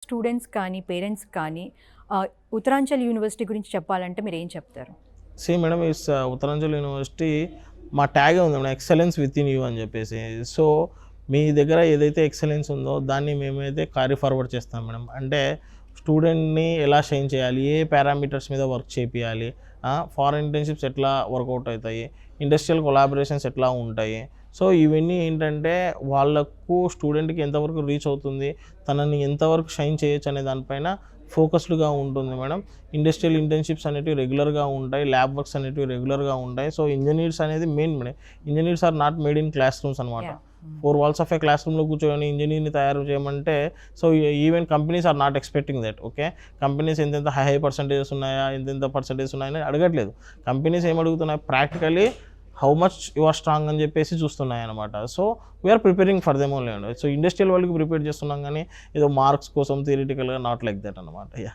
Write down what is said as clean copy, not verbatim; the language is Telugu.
స్టూడెంట్స్ కానీ, పేరెంట్స్ కానీ ఉత్తరాంచల్ యూనివర్సిటీ గురించి చెప్పాలంటే మీరేం చెప్తారు? సేమ్ మేడం ఉత్తరాంచల్ యూనివర్సిటీ మా ట్యాగే ఉంది madam, excellence with in you అని చెప్పేసి. సో మీ దగ్గర ఏదైతే ఎక్సలెన్స్ ఉందో దాన్ని మేమైతే క్యారీ ఫార్వర్డ్ చేస్తాం మేడం. అంటే స్టూడెంట్ని ఎలా షైన్ చేయాలి, ఏ పారామీటర్స్ మీద వర్క్ చేపియాలి, ఫారెన్ ఇంటర్న్షిప్స్ ఎట్లా వర్కౌట్ అవుతాయి, ఇండస్ట్రియల్ కొలాబరేషన్స్ ఎట్లా ఉంటాయి. సో ఇవన్నీ ఏంటంటే వాళ్ళకు స్టూడెంట్కి ఎంతవరకు రీచ్ అవుతుంది, తనని ఎంతవరకు షైన్ చేయొచ్చు అనే దానిపైన ఫోకస్డ్గా ఉంటుంది మేడం. ఇండస్ట్రియల్ ఇంటర్న్షిప్స్ అనేటివి రెగ్యులర్గా ఉంటాయి, ల్యాబ్ వర్క్స్ అనేటివి రెగ్యులర్గా ఉంటాయి. సో ఇంజనీర్స్ అనేది main madam. Engineers are not made in classrooms అనమాట. 4 walls ఆఫ్ ఏ క్లాస్ రూమ్లో కూర్చొని ఇంజనీర్ని తయారు చేయమంటే so even companies are not expecting that. Okay, companies ఎంతెంత హై పర్సంటేజెస్ ఉన్నాయా, ఎంతెంత పర్సంటేజ్ ఉన్నాయని అడగట్లేదు. కంపెనీస్ ఏం అడుగుతున్నాయి, practically how much you are strong అని చెప్పేసి చూస్తున్నాయి అనమాట. So we are preparing for them only అండి. సో ఇండస్ట్రియల్ వాళ్ళకి ప్రిపేర్ చేస్తున్నాం కానీ ఏదో మార్క్స్ కోసం థియరిటికల్గా నాట్ లైక్ దట్ అనమాట. యా.